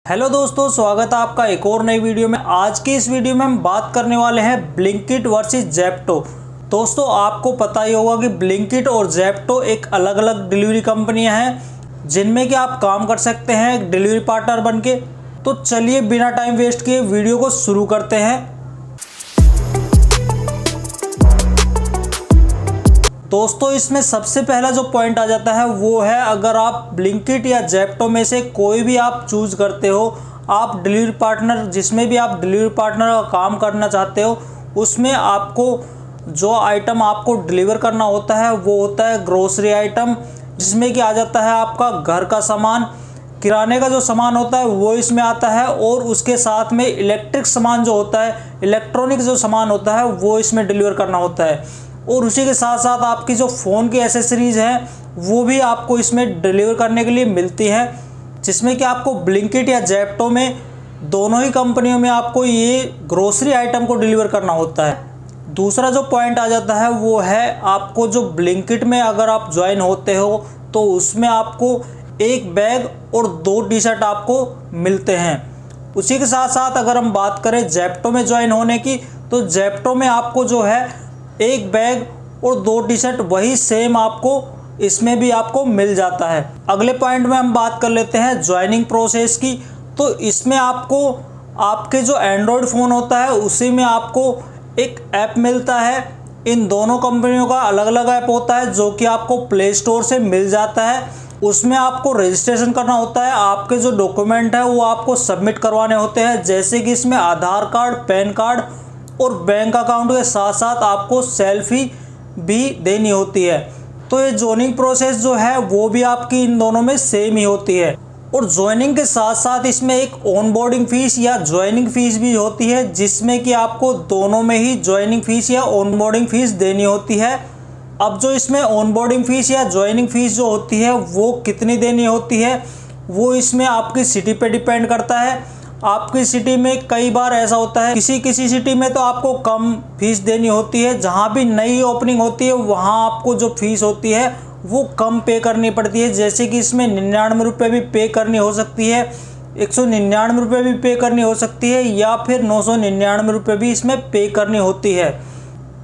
Hello दोस्तों, स्वागत है आपका एक और नई वीडियो में। आज की इस वीडियो में हम बात करने वाले हैं ब्लिंकिट वर्सेस ज़ेप्टो। दोस्तों, आपको पता ही होगा कि ब्लिंकिट और ज़ेप्टो एक अलग अलग डिलीवरी कंपनियां हैं जिनमें कि आप काम कर सकते हैं एक डिलीवरी पार्टनर बन के। तो चलिए बिना टाइम वेस्ट किए वीडियो को शुरू करते हैं। दोस्तों, इसमें सबसे पहला जो पॉइंट आ जाता है वो है, अगर आप ब्लिंकिट या ज़ेप्टो में से कोई भी आप चूज़ करते हो, आप डिलीवरी पार्टनर जिसमें भी आप डिलीवरी पार्टनर का काम करना चाहते हो, उसमें आपको जो आइटम आपको डिलीवर करना होता है वो होता है ग्रोसरी आइटम, जिसमें कि आ जाता है आपका घर का सामान, किराने का जो सामान होता है वो इसमें आता है, और उसके साथ में इलेक्ट्रिक सामान जो होता है, इलेक्ट्रॉनिक जो सामान होता है वो इसमें डिलीवर करना होता है। और उसी के साथ साथ आपकी जो फ़ोन की एसेसरीज़ हैं वो भी आपको इसमें डिलीवर करने के लिए मिलती हैं, जिसमें कि आपको ब्लिंकिट या ज़ेप्टो में दोनों ही कंपनियों में आपको ये ग्रोसरी आइटम को डिलीवर करना होता है। दूसरा जो पॉइंट आ जाता है वो है, आपको जो ब्लिंकिट में अगर आप ज्वाइन होते हो तो उसमें आपको एक बैग और 2 टी शर्ट आपको मिलते हैं। उसी के साथ साथ अगर हम बात करें ज़ेप्टो में ज्वाइन होने की, तो ज़ेप्टो में आपको जो है एक बैग और 2 टी शर्ट वही सेम आपको इसमें भी आपको मिल जाता है। अगले पॉइंट में हम बात कर लेते हैं ज्वाइनिंग प्रोसेस की। तो इसमें आपको आपके जो एंड्रॉयड फ़ोन होता है उसी में आपको एक ऐप मिलता है। इन दोनों कंपनियों का अलग अलग ऐप होता है जो कि आपको प्ले स्टोर से मिल जाता है। उसमें आपको रजिस्ट्रेशन करना होता है, आपके जो डॉक्यूमेंट है वो आपको सबमिट करवाने होते हैं, जैसे कि इसमें आधार कार्ड, पैन कार्ड और बैंक अकाउंट के साथ साथ आपको सेल्फी भी देनी होती है। तो ये ज्वाइनिंग प्रोसेस जो है वो भी आपकी इन दोनों में सेम ही होती है। और ज्वाइनिंग के साथ साथ इसमें एक ऑनबोर्डिंग फ़ीस या ज्वाइनिंग फ़ीस भी होती है, जिसमें कि आपको दोनों में ही ज्वाइनिंग फ़ीस या ऑनबोर्डिंग फ़ीस देनी होती है। अब जो इसमें ऑनबोर्डिंग फ़ीस या ज्वाइनिंग फ़ीस जो होती है वो कितनी देनी होती है, वो इसमें आपकी सिटी पे डिपेंड करता है। आपकी सिटी में कई बार ऐसा होता है, किसी किसी सिटी में तो आपको कम फीस देनी होती है, जहाँ भी नई ओपनिंग होती है वहाँ आपको जो फीस होती है वो कम पे करनी पड़ती है। जैसे कि इसमें 99 रुपये भी पे करनी हो सकती है, 199 रुपये भी पे करनी हो सकती है, या फिर 999 रुपये भी इसमें पे करनी होती है।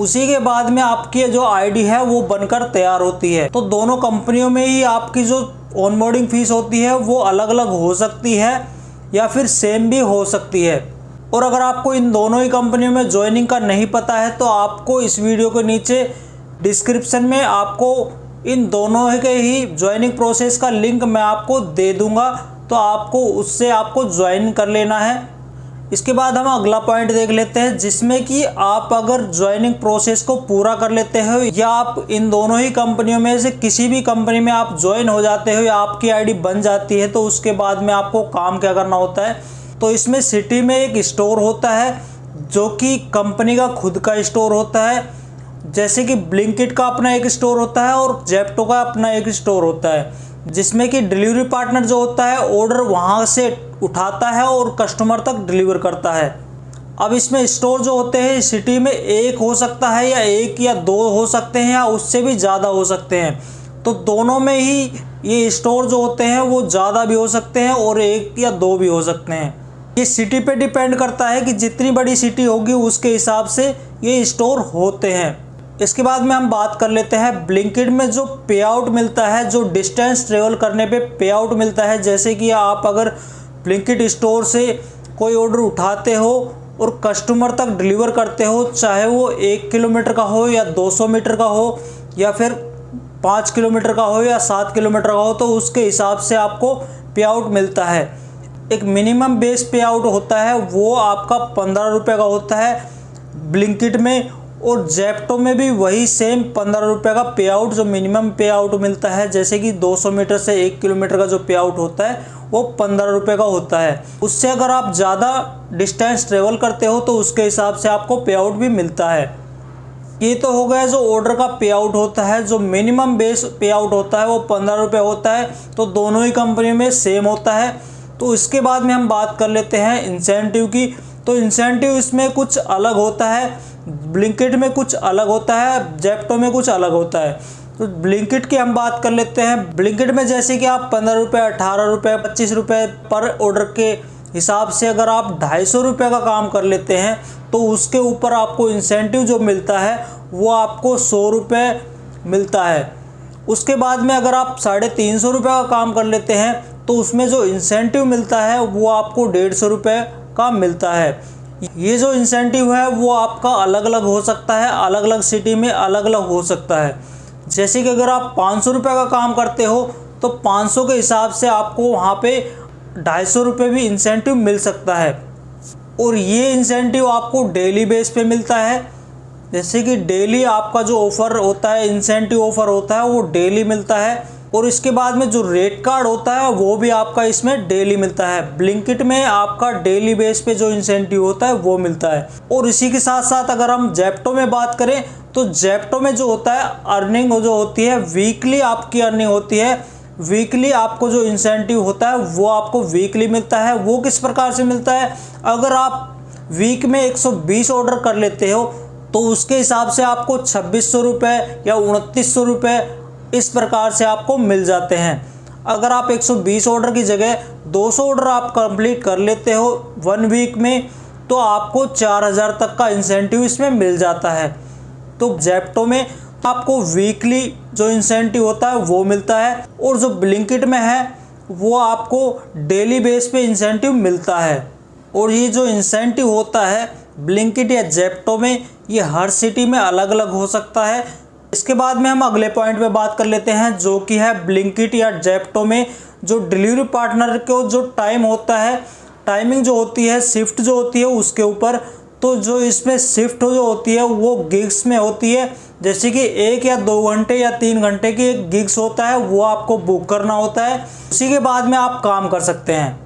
उसी के बाद में आपकी जो आईडी है वो बनकर तैयार होती है। तो दोनों कंपनियों में ही आपकी जो ऑनबोर्डिंग फ़ीस होती है वो अलग अलग हो सकती है या फिर सेम भी हो सकती है। और अगर आपको इन दोनों ही कंपनियों में ज्वाइनिंग का नहीं पता है तो आपको इस वीडियो के नीचे डिस्क्रिप्शन में आपको इन दोनों के ही ज्वाइनिंग प्रोसेस का लिंक मैं आपको दे दूंगा, तो आपको उससे आपको ज्वाइन कर लेना है। इसके बाद हम अगला पॉइंट देख लेते हैं, जिसमें कि आप अगर ज्वाइनिंग प्रोसेस को पूरा कर लेते हो या आप इन दोनों ही कंपनियों में से किसी भी कंपनी में आप ज्वाइन हो जाते हो या आपकी आईडी बन जाती है, तो उसके बाद में आपको काम क्या करना होता है। तो इसमें सिटी में एक स्टोर होता है जो कि कंपनी का खुद का स्टोर होता है, जैसे कि ब्लिंकिट का अपना एक स्टोर होता है और ज़ेप्टो का अपना एक स्टोर होता है, जिसमें कि डिलीवरी पार्टनर जो होता है ऑर्डर वहाँ से उठाता है और कस्टमर तक डिलीवर करता है। अब इसमें स्टोर जो होते हैं सिटी में एक हो सकता है, या एक या 2 हो सकते हैं, या उससे भी ज़्यादा हो सकते हैं। तो दोनों में ही ये स्टोर जो होते हैं वो ज़्यादा भी हो सकते हैं और 1 या 2 भी हो सकते हैं। ये सिटी पे डिपेंड करता है कि जितनी बड़ी सिटी होगी उसके हिसाब से ये स्टोर होते हैं। इसके बाद में हम बात कर लेते हैं ब्लिंकिट में जो पे आउट मिलता है, जो डिस्टेंस ट्रेवल करने पे पे आउट मिलता है। जैसे कि आप अगर ब्लिंकिट स्टोर से कोई ऑर्डर उठाते हो और कस्टमर तक डिलीवर करते हो, चाहे वो 1 किलोमीटर का हो या 200 मीटर का हो या फिर 5 किलोमीटर का हो या 7 किलोमीटर का हो, तो उसके हिसाब से आपको पे आउट मिलता है। एक मिनिमम बेस पे आउट होता है, वो आपका 15 रुपये का होता है ब्लिंकिट में, और ज़ेप्टो में भी वही सेम 15 रुपये का पे आउट जो मिनिमम पे आउट मिलता है। जैसे कि 200 मीटर से 1 किलोमीटर का जो पे आउट होता है वो 15 रुपये का होता है। उससे अगर आप ज़्यादा डिस्टेंस ट्रेवल करते हो तो उसके हिसाब से आपको पे आउट भी मिलता है। ये तो हो गया जो ऑर्डर का पे आउट होता है। जो मिनिमम बेस पे आउट होता है वो 15 रुपये होता है, तो दोनों ही कंपनियों में सेम होता है। तो इसके बाद में हम बात कर लेते हैं इंसेंटिव की। तो इंसेंटिव इसमें कुछ अलग होता है, ब्लिंकिट में कुछ अलग होता है, ज़ेप्टो में कुछ अलग होता है। तो ब्लिंकिट की हम बात कर लेते हैं। ब्लिंकिट में जैसे कि आप 15 रुपये, 18 रुपये, 25 रुपये पर ऑर्डर के हिसाब से अगर आप 250 रुपये का काम कर लेते हैं तो उसके ऊपर आपको इंसेंटिव जो मिलता है वो आपको 100 रुपये मिलता है। उसके बाद में अगर आप 350 रुपये का काम कर लेते हैं तो उसमें जो इंसेंटिव मिलता है वो आपको 150 रुपये का मिलता है। ये जो इंसेंटिव है वो आपका अलग अलग हो सकता है, अलग अलग सिटी में अलग अलग हो सकता है। जैसे कि अगर आप 500 रुपये का काम करते हो तो 500 के हिसाब से आपको वहाँ पे 250 रुपये भी इंसेंटिव मिल सकता है। और ये इंसेंटिव आपको डेली बेस पे मिलता है। जैसे कि डेली आपका जो ऑफ़र होता है, इंसेंटिव ऑफ़र होता है, वो डेली मिलता है। और इसके बाद में जो रेट कार्ड होता है वो भी आपका इसमें डेली मिलता है। ब्लिंकिट में आपका डेली बेस पे जो इंसेंटिव होता है वो मिलता है। और इसी के साथ साथ अगर हम जेप्टो में बात करें तो जेप्टो में जो होता है अर्निंग जो होती है वीकली आपकी अर्निंग होती है। वीकली आपको जो इंसेंटिव होता है वो आपको वीकली मिलता है। वो किस प्रकार से मिलता है, अगर आप वीक में 120 ऑर्डर कर लेते हो तो उसके हिसाब से आपको 2600 रुपये या 2900 रुपये इस प्रकार से आपको मिल जाते हैं। अगर आप 120 ऑर्डर की जगह 200 ऑर्डर आप कंप्लीट कर लेते हो 1 वीक में तो आपको 4000 तक का इंसेंटिव इसमें मिल जाता है। तो जेप्टो में आपको वीकली जो इंसेंटिव होता है वो मिलता है और जो ब्लिंकिट में है वो आपको डेली बेस पे इंसेंटिव मिलता है। और ये जो इंसेंटिव होता है ब्लिंकिट या जेप्टो में ये हर सिटी में अलग अलग हो सकता है। इसके बाद में हम अगले पॉइंट पे बात कर लेते हैं जो कि है ब्लिंकिट या जेप्टो में जो डिलीवरी पार्टनर को जो टाइम होता है, टाइमिंग जो होती है, शिफ्ट जो होती है उसके ऊपर। तो जो इसमें शिफ्ट जो होती है वो गिग्स में होती है। जैसे कि 1 या 2 घंटे या 3 घंटे की एक गिग्स होता है वो आपको बुक करना होता है, उसी के बाद में आप काम कर सकते हैं।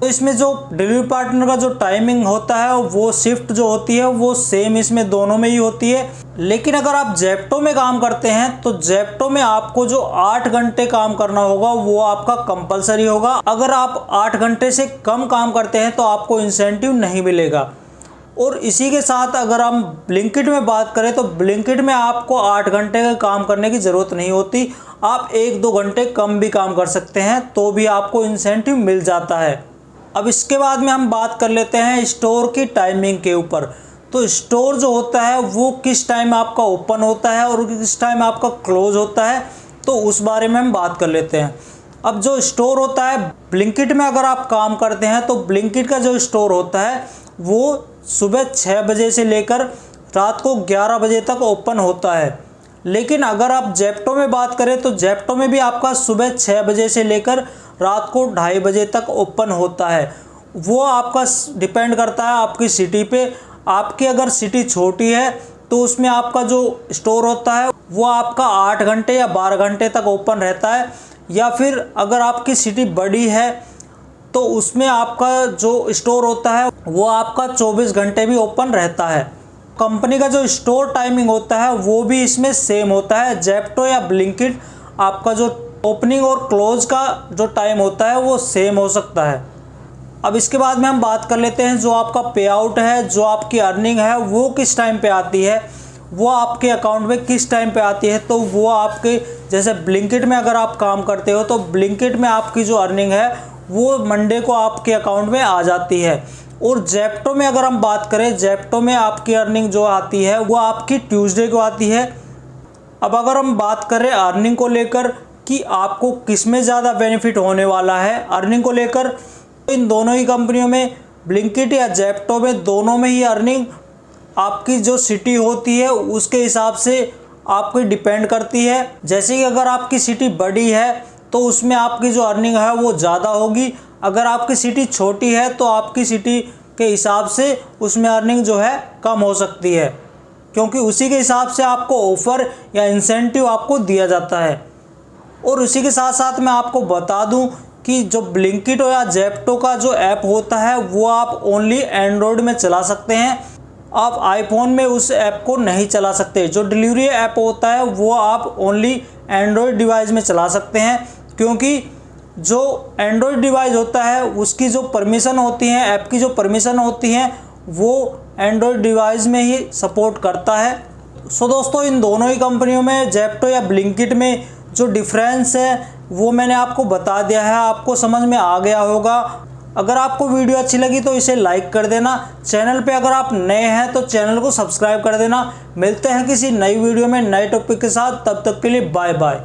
तो इसमें जो डिलीवरी पार्टनर का जो टाइमिंग होता है वो शिफ्ट जो होती है वो सेम इसमें दोनों में ही होती है। लेकिन अगर आप जेप्टो में काम करते हैं तो जेप्टो में आपको जो 8 घंटे काम करना होगा वो आपका कंपलसरी होगा। अगर आप 8 घंटे से कम काम करते हैं तो आपको इंसेंटिव नहीं मिलेगा। और इसी के साथ अगर हम ब्लिंकिट में बात करें तो ब्लिंकिट में आपको 8 घंटे का काम करने की ज़रूरत नहीं होती। आप 1-2 घंटे कम भी काम कर सकते हैं तो भी आपको इंसेंटिव मिल जाता है। अब इसके बाद में हम बात कर लेते हैं स्टोर की टाइमिंग के ऊपर। तो स्टोर जो होता है वो किस टाइम आपका ओपन होता है और किस टाइम आपका क्लोज होता है, तो उस बारे में हम बात कर लेते हैं। अब जो स्टोर होता है ब्लिंकिट में अगर आप काम करते हैं तो ब्लिंकिट का जो स्टोर होता है वो सुबह 6 बजे से लेकर रात को 11 बजे तक ओपन होता है। लेकिन अगर आप जेप्टो में बात करें तो जेप्टो में भी आपका सुबह 6 बजे से लेकर रात को 2:30 बजे तक ओपन होता है। वो आपका डिपेंड करता है आपकी सिटी पे। आपकी अगर सिटी छोटी है तो उसमें आपका जो स्टोर होता है वो आपका 8 घंटे या 12 घंटे तक ओपन रहता है। या फिर अगर आपकी सिटी बड़ी है तो उसमें आपका जो स्टोर होता है वो आपका 24 घंटे भी ओपन रहता है। कंपनी का जो स्टोर टाइमिंग होता है वो भी इसमें सेम होता है। जेप्टो या ब्लिंकिट आपका जो ओपनिंग और क्लोज का जो टाइम होता है वो सेम हो सकता है। अब इसके बाद में हम बात कर लेते हैं जो आपका पे आउट है, जो आपकी अर्निंग है वो किस टाइम पे आती है, वो आपके अकाउंट में किस टाइम पे आती है। तो वो आपके जैसे ब्लिंकिट में अगर आप काम करते हो तो ब्लिंकिट में आपकी जो अर्निंग है वो मंडे को आपके अकाउंट में आ जाती है। और जेप्टो में अगर हम बात करें, जेप्टो में आपकी अर्निंग जो आती है वो आपकी ट्यूसडे को आती है। अब अगर हम बात करें अर्निंग को लेकर कि आपको किस में ज़्यादा बेनिफिट होने वाला है अर्निंग को लेकर, तो इन दोनों ही कंपनियों में ब्लिंकिट या जेप्टो में दोनों में ही अर्निंग आपकी जो सिटी होती है उसके हिसाब से आपकी डिपेंड करती है। जैसे कि अगर आपकी सिटी बड़ी है तो उसमें आपकी जो अर्निंग है वो ज़्यादा होगी। अगर आपकी सिटी छोटी है तो आपकी सिटी के हिसाब से उसमें अर्निंग जो है कम हो सकती है, क्योंकि उसी के हिसाब से आपको ऑफ़र या इंसेंटिव आपको दिया जाता है। और उसी के साथ साथ मैं आपको बता दूं कि जो ब्लिंकिट या जेप्टो का जो ऐप होता है वो आप ओनली एंड्रॉयड में चला सकते हैं, आप आईफोन में उस ऐप को नहीं चला सकते। जो डिलीवरी ऐप होता है वो आप ओनली एंड्रॉयड डिवाइस में चला सकते हैं, क्योंकि जो एंड्रॉयड डिवाइस होता है उसकी जो परमिशन होती हैं, ऐप की जो परमिशन होती हैं वो एंड्रॉयड डिवाइस में ही सपोर्ट करता है। सो दोस्तों, इन दोनों ही कंपनियों में जेप्टो या ब्लिंकिट में जो डिफरेंस है वो मैंने आपको बता दिया है, आपको समझ में आ गया होगा। अगर आपको वीडियो अच्छी लगी तो इसे लाइक कर देना। चैनल पे अगर आप नए हैं तो चैनल को सब्सक्राइब कर देना। मिलते हैं किसी नई वीडियो में नए टॉपिक के साथ, तब तक के लिए बाय बाय।